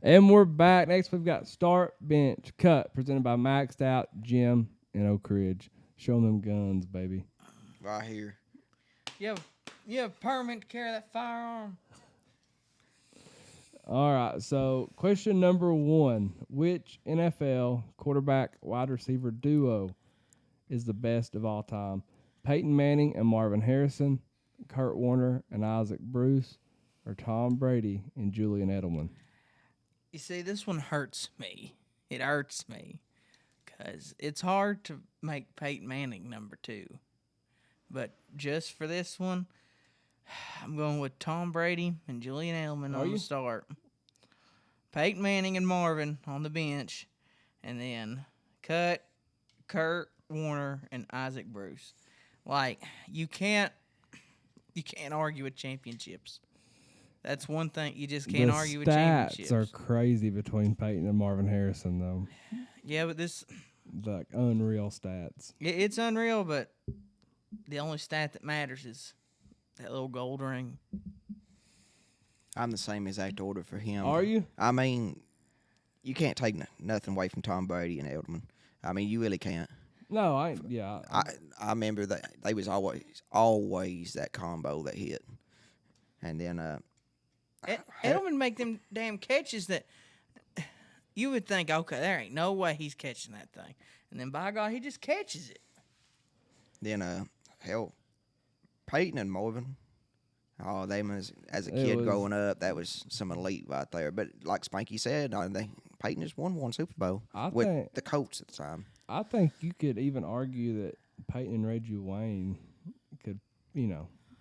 And we're back. Next, we've got Start, Bench, Cut, presented by Maxed Out, Jim, and Oak Ridge. Show them guns, baby. Right here. You have permit to carry that firearm. All right, so question number 1. Which NFL quarterback wide receiver duo is the best of all time? Peyton Manning and Marvin Harrison, Kurt Warner and Isaac Bruce, or Tom Brady and Julian Edelman? You see, this one hurts me. It hurts me because it's hard to make Peyton Manning number 2. But just for this one, I'm going with Tom Brady and Julian Edelman on the start. Peyton Manning and Marvin on the bench. And then Kurt Warner, and Isaac Bruce. Like, you can't argue with championships. That's one thing. You just can't argue with championships. The stats are crazy between Peyton and Marvin Harrison, though. Yeah, but this... Like, unreal stats. It's unreal, but the only stat that matters is that little gold ring. I'm the same exact order for him. Are you? I mean, you can't take nothing away from Tom Brady and Edelman. I mean, you really can't. No, I remember that they was always that combo that hit. And then Edelman make them damn catches that you would think, okay, there ain't no way he's catching that thing. And then by God, he just catches it. Then Peyton and Marvin. Oh, they as a kid growing up, that was some elite right there. But like Spanky said, Peyton just won one Super Bowl with the Colts at the time. I think you could even argue that Peyton and Reggie Wayne could,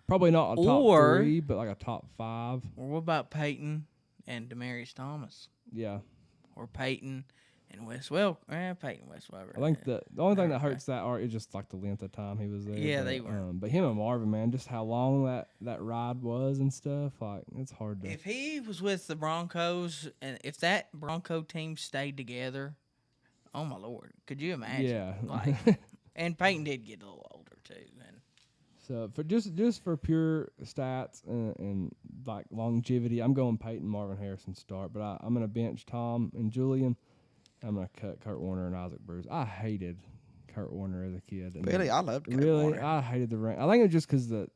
probably not a top 3, but like a top 5. Or what about Peyton and Demaryius Thomas? Yeah. Or Peyton and Wes Welker. Peyton Wes Welker. I think the only thing that hurts that art is just like the length of time he was there. Yeah, but, they were. But him and Marvin, man, just how long that ride was and stuff, like it's hard to. If he was with the Broncos and if that Bronco team stayed together, oh my Lord, could you imagine? Yeah. Like, and Peyton did get a little older too. And so for just for pure stats and like longevity, I'm going Peyton, Marvin Harrison start, but I'm gonna bench Tom and Julian. I'm going to cut Kurt Warner and Isaac Bruce. I hated Kurt Warner as a kid. And really? I loved Kurt Warner. I hated the ring. I think it was just because the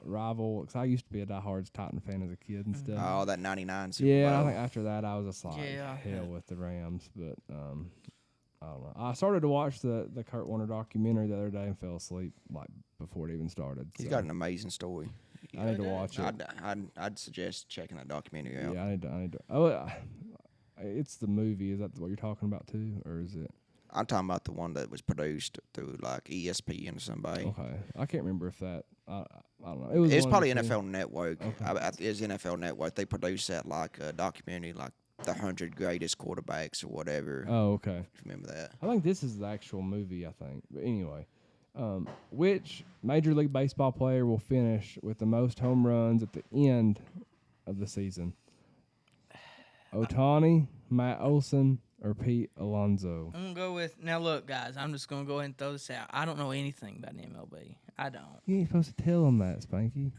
rival, because I used to be a diehard Titan fan as a kid and stuff. Oh, that 99 Super Bowl. Yeah, I think after that I was just like, hell with the Rams. But I don't know. I started to watch the Kurt Warner documentary the other day and fell asleep like before it even started. He's got an amazing story. I need to watch it. I'd suggest checking that documentary out. Yeah, I need to. Oh, it's the movie. Is that what you're talking about too, or is it? I'm talking about the one that was produced through like ESPN or somebody. Okay, I can't remember if that. I don't know. It's probably NFL Network. Okay. It's NFL Network. They produce that like a documentary, like the 100 greatest quarterbacks or whatever. Oh, okay. Remember that? I think this is the actual movie. I think, but anyway. Which Major League Baseball player will finish with the most home runs at the end of the season? Ohtani, Matt Olson, or Pete Alonso? I'm going to go with... Now, look, guys, I'm just going to go ahead and throw this out. I don't know anything about the MLB. I don't. You ain't supposed to tell them that, Spanky.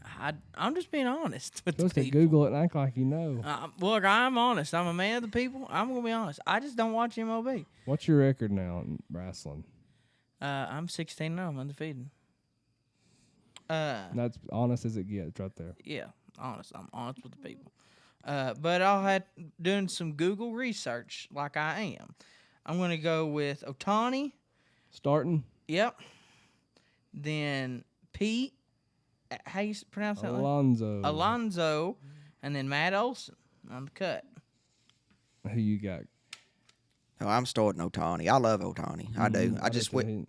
I'm just being honest with You're supposed to Google it and act like you know. Look, I'm honest. I'm a man of the people. I'm going to be honest. I just don't watch MLB. What's your record now in wrestling? I'm 16-0. I'm undefeated. That's honest as it gets right there. Yeah, honest. I'm honest with the people. But I'll have doing some Google research like I am. I'm going to go with Ohtani. Starting? Yep. Then Pete. How you pronounce that? Alonso. Alonso. And then Matt Olson on the cut. Who you got? Oh, I'm starting Ohtani. I love Ohtani. I do.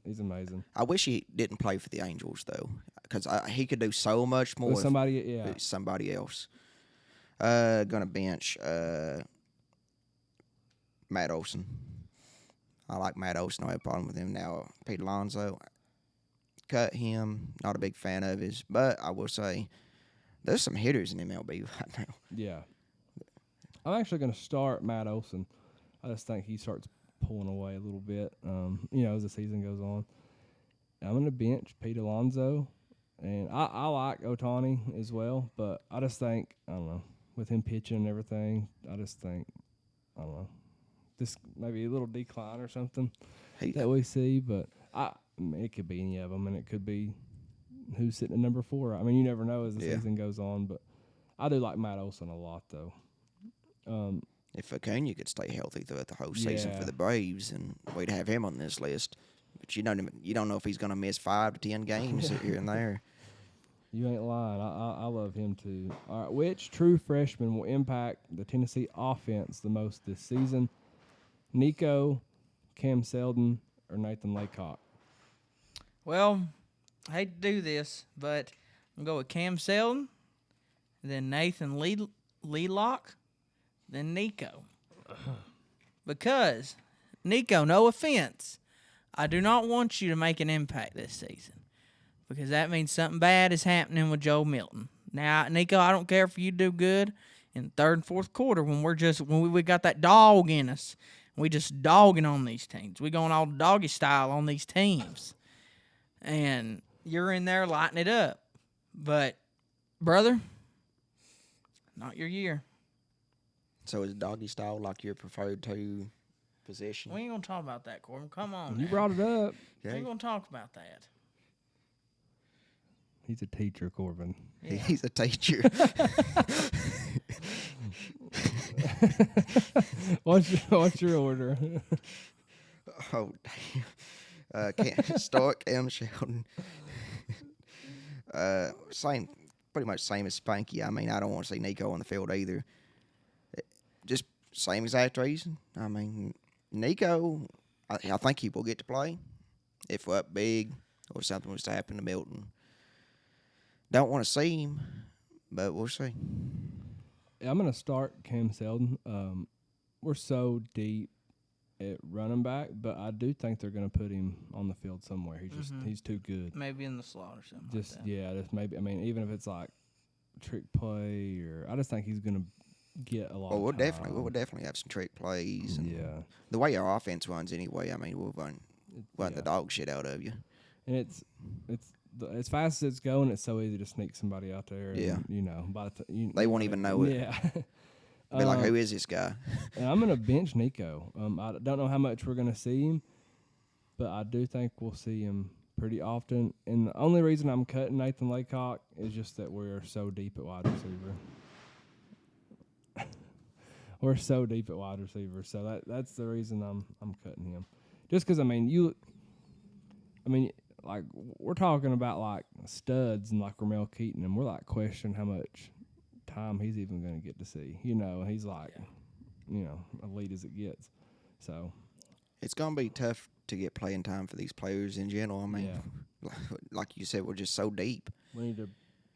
He's amazing. I wish he didn't play for the Angels, though, because he could do so much more. With somebody else. Gonna bench Matt Olson. I like Matt Olson. I don't have a problem with him now. Pete Alonso, cut him. Not a big fan of his, but I will say there's some hitters in MLB right now. Yeah. I'm actually gonna start Matt Olson. I just think he starts pulling away a little bit, as the season goes on. I'm gonna bench Pete Alonso, and I like Ohtani as well, but I just think I don't know. With him pitching and everything, I just think I don't know, this maybe a little decline or something He, that we see. But I mean, it could be any of them, and it could be who's sitting at number 4. I mean, you never know as the Yeah. season goes on. But I do like Matt Olson a lot, though. if Acuna could stay healthy throughout the whole season Yeah. for the Braves, and we'd have him on this list. But you don't know if he's going to miss 5 to 10 games here and there. You ain't lying. I love him too. All right, which true freshman will impact the Tennessee offense the most this season? Nico, Cam Seldon, or Nathan Laycock? Well, I hate to do this, but I'm going to go with Cam Selden, then Nathan Lealock, then Nico. Because, Nico, no offense, I do not want you to make an impact this season. Because that means something bad is happening with Joe Milton. Now, Nico, I don't care if you do good in the third and fourth quarter when we got that dog in us. We just dogging on these teams. We going all doggy style on these teams. And you're in there lighting it up. But, brother, not your year. So is doggy style like your preferred position? We ain't going to talk about that, Corbin. Come on. You now. brought it up. We ain't going to talk about that. He's a teacher, Corbin. Yeah. He's a teacher. What's your order? Oh, damn. Stark, M. Sheldon. Pretty much same as Spanky. I mean, I don't want to see Nico on the field either. Just same exact reason. I mean, Nico, I think he will get to play if we're up big or something was to happen to Milton. Don't want to see him, but we'll see. I'm going to start Cam Seldon. We're so deep at running back, but I do think they're going to put him on the field somewhere. He's too good. Maybe in the slot or something Just like that. yeah, just maybe. I mean, even if it's like trick play or I just think he's going to get a lot. Well, of time. we'll definitely have some trick plays. And Yeah, the way our offense runs anyway, I mean, we'll run yeah. the dog shit out of you. And it's as fast as it's going, it's so easy to sneak somebody out there. Yeah. And, you know, by the They won't even know it. Yeah. Be like, who is this guy? And I'm gonna bench Nico. I don't know how much we're gonna see him, but I do think we'll see him pretty often. And the only reason I'm cutting Nathan Laycock is just that we're so deep at wide receiver. We're so deep at wide receiver, so that's the reason I'm cutting him. Just because like we're talking about like studs and like Ramel Keaton, and we're like questioning how much time he's even going to get to see. You know, he's like, elite as it gets. So It's going to be tough to get playing time for these players in general. I mean, like you said, we're just so deep. we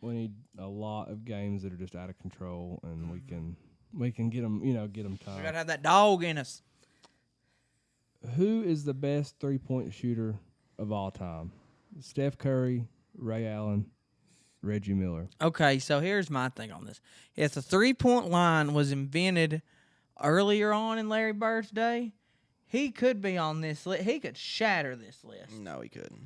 need a lot of games that are just out of control, and we can get them, get them time. We got to have that dog in us. Who is the best 3-point shooter of all time? Steph Curry, Ray Allen, Reggie Miller. Okay, so here's my thing on this. If the 3-point line was invented earlier on in Larry Bird's day, he could be on this list. He could shatter this list. No, he couldn't.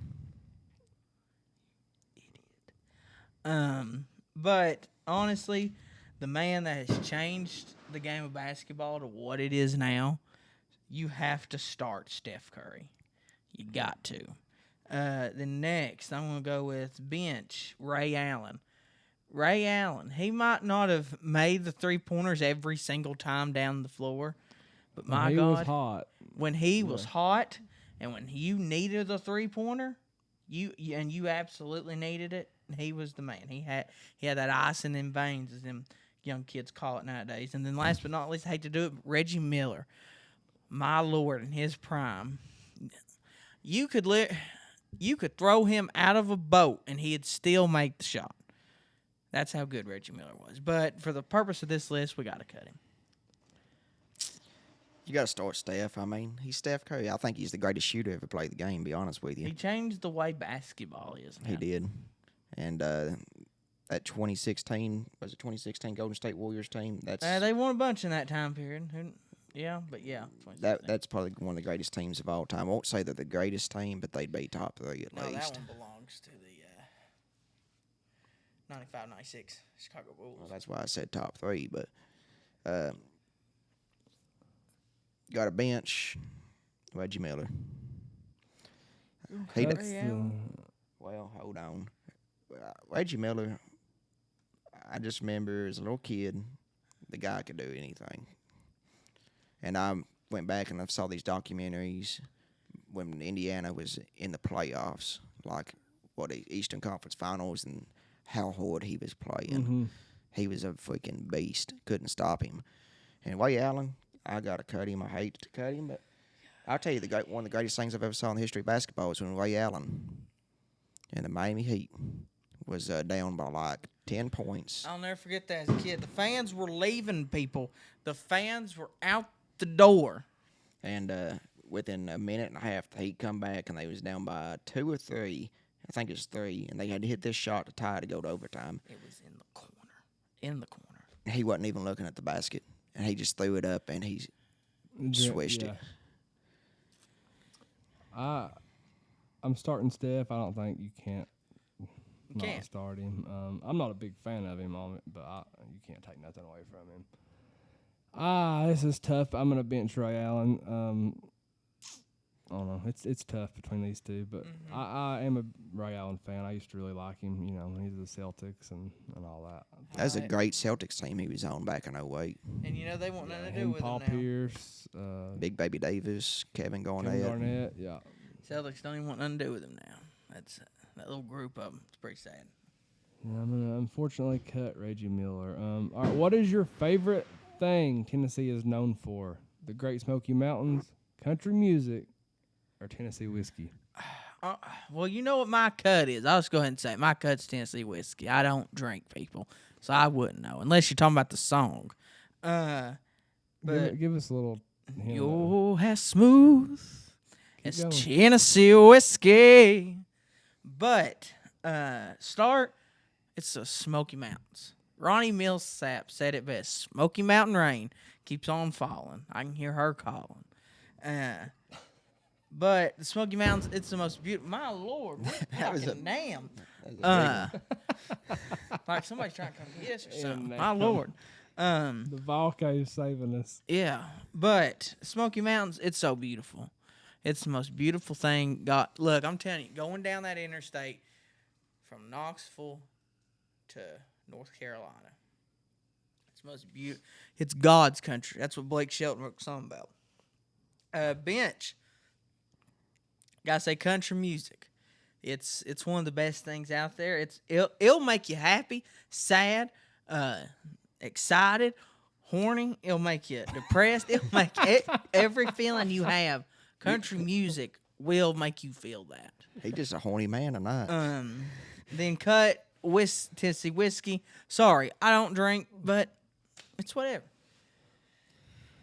But honestly, the man that has changed the game of basketball to what it is now, you have to start Steph Curry. You got to. Then next, I'm going to go with bench Ray Allen. Ray Allen, he might not have made the 3-pointers every single time down the floor, but my he God, was hot. When he was hot and when you needed the 3-pointer, you absolutely needed it, he was the man. He had that ice in them veins, as them young kids call it nowadays. And then last but not least, I hate to do it, but Reggie Miller, my Lord, in his prime, you could throw him out of a boat and he'd still make the shot. That's how good Reggie Miller was. But for the purpose of this list, we got to cut him. You got to start Steph. I mean, he's Steph Curry. I think he's the greatest shooter ever played the game, to be honest with you. He changed the way basketball is now. He did. And that 2016 Golden State Warriors team, They won a bunch in that time period. Yeah. that's probably one of the greatest teams of all time. I won't say they're the greatest team, but they'd be top 3 at least. That one belongs to the 95-96 Chicago Bulls. Well, that's why I said top 3, but got a bench. Reggie Miller. That's Well, hold on. Reggie Miller, I just remember as a little kid, the guy could do anything. And I went back and I saw these documentaries when Indiana was in the playoffs, like the Eastern Conference Finals, and how hard he was playing. Mm-hmm. He was a freaking beast. Couldn't stop him. And Ray Allen, I got to cut him. I hate to cut him, but I'll tell you, one of the greatest things I've ever saw in the history of basketball was when Ray Allen and the Miami Heat was down by like 10 points. I'll never forget that as a kid. The fans were leaving, people. The fans were out the door. And within a minute and a half, the Heat come back, and they was down by 2 or 3. I think it's 3, and they had to hit this shot to tie to go to overtime. It was in the corner. In the corner. He wasn't even looking at the basket, and he just threw it up, and he swished it. I'm starting Steph. I don't think you can't Can't. start him. I'm not a big fan of him on it, but you can't take nothing away from him. This is tough. I'm gonna bench Ray Allen. I don't know. It's tough between these two, but I am a Ray Allen fan. I used to really like him. You know, when he's the Celtics and all that. That was a great Celtics team he was on back in 08. And you know they want nothing to do Him, with Paul him now. Pierce, Big Baby Davis, Kevin Garnett. yeah. Celtics don't even want nothing to do with him now. That's that little group of them. It's pretty sad. Yeah, I'm gonna unfortunately cut Reggie Miller. All right, what is your favorite thing Tennessee is known for? The Great Smoky Mountains, country music, or Tennessee whiskey? Well, you know what my cut is. I'll just go ahead and say it. My cut's Tennessee whiskey. I don't drink, people, so I wouldn't know unless you're talking about the song. But Give us a little hint. you're as smooth as going. Tennessee whiskey. But start. It's the Smoky Mountains. Ronnie Millsap said it best. Smoky Mountain rain keeps on falling. I can hear her calling. But the Smoky Mountains, it's the most beautiful. My Lord, That was fucking damn. That Like somebody's trying to come get us or something. that- My Lord. The Volcano's saving us. Yeah, but Smoky Mountains, it's so beautiful. It's the most beautiful thing. Look, I'm telling you, going down that interstate from Knoxville to North Carolina, it's most beautiful. It's God's country. That's what Blake Shelton wrote a song about. Bench. Gotta say, country music. It's one of the best things out there. It'll make you happy, sad, excited, horny. It'll make you depressed. It'll make every feeling you have. Country music will make you feel that. He just a horny man tonight. Then cut Tennessee whiskey. Sorry, I don't drink, but it's whatever.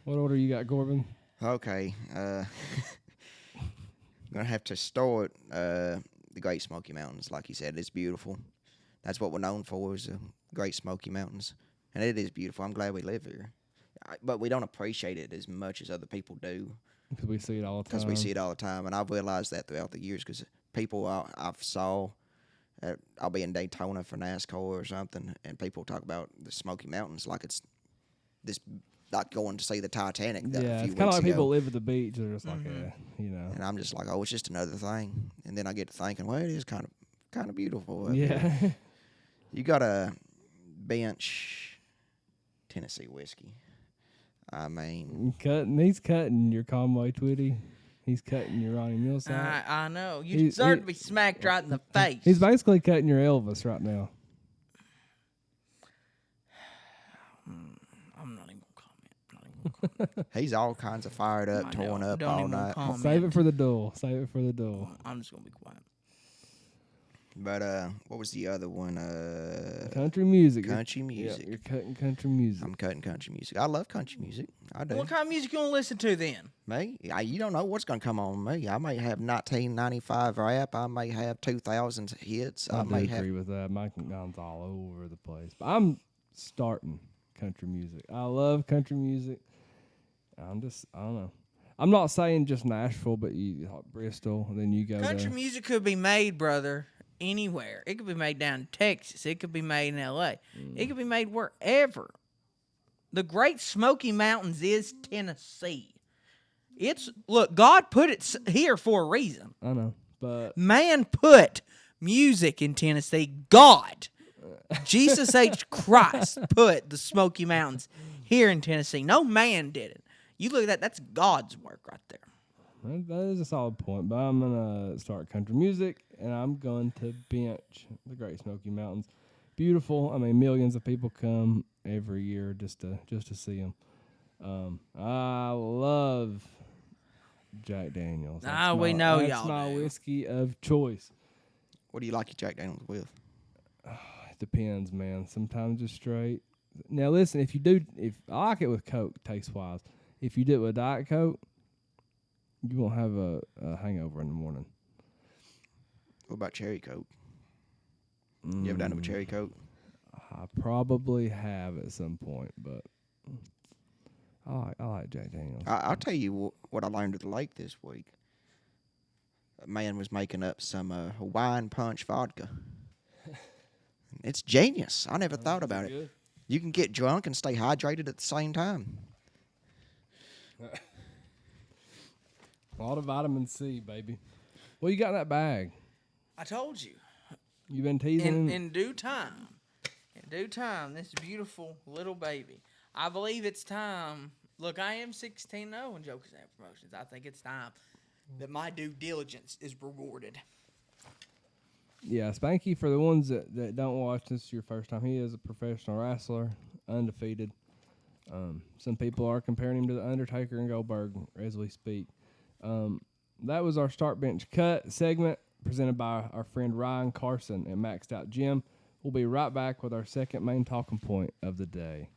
What order you got, Corbin? Okay. Gonna have to start the Great Smoky Mountains. Like you said, it's beautiful. That's what we're known for, is the Great Smoky Mountains. And it is beautiful. I'm glad we live here. But we don't appreciate it as much as other people do. Because we see it all the time. Because we see it all the time. And I've realized that throughout the years, because people I've saw, I'll be in Daytona for NASCAR or something, and people talk about the Smoky Mountains like it's this, like going to see the Titanic. Yeah, a few it's kind of weeks like ago. people live at the beach. They're just like, you know. And I'm just like, oh, it's just another thing. And then I get to thinking, well, it is kind of beautiful. Yeah. You got to bench Tennessee whiskey. I mean, He's cutting your Conway Twitty. He's cutting your Ronnie Millsap. I know. You deserve to be smacked right in the face. He's basically cutting your Elvis right now. I'm not even going to comment. he's all kinds of fired up, torn up Don't all even night. comment. Save it for the duel. Save it for the duel. I'm just going to be quiet. But what was the other one? Country music. Country music. Yeah, you're cutting country music. I'm cutting country music. I love country music. I do. What kind of music you going to listen to then? Me? You don't know what's going to come on me. I may have 1995 rap. I may have 2000s hits. I may do agree with that. Mike McDonald's all over the place. But I'm starting country music. I love country music. I don't know. I'm not saying just Nashville, but Bristol. And then you go Country to music could be made, brother, anywhere. It could be made down in Texas. It could be made in L.A. It could be made wherever. The Great Smoky Mountains is Tennessee. Look, God put it here for a reason. I know, but Man put music in Tennessee. God, Jesus H. Christ put the Smoky Mountains here in Tennessee. No man did it. You look at that, that's God's work right there. that is a solid point. But I'm gonna start country music, and I'm going to bench the Great Smoky Mountains. Beautiful. I mean, millions of people come every year just to see them. I love Jack Daniels. We know that's y'all my do. whiskey of choice. What do you like your Jack Daniels with? It depends, man. Sometimes just straight. Now listen, if I like it with Coke, taste wise. If you do it with Diet Coke, you won't have a hangover in the morning. What about cherry Coke? You ever done it with cherry Coke? I probably have at some point, but I like Jack Daniels. I'll tell you what I learned at the lake this week. A man was making up some Hawaiian punch vodka. It's genius. I never thought about it. Good. You can get drunk and stay hydrated at the same time. A lot of vitamin C, baby. What you got in that bag? I told you. You been teasing? In due time. In due time, this beautiful little baby. I believe it's time. Look, I am 16-0 in Jokers and Promotions. I think it's time that my due diligence is rewarded. Yeah, Spanky, for the ones that don't watch, this is your first time. He is a professional wrestler, undefeated. Some people are comparing him to The Undertaker and Goldberg as we speak. That was our Start Bench Cut segment presented by our friend Ryan Carson at Maxed Out Gym. We'll be right back with our second main talking point of the day.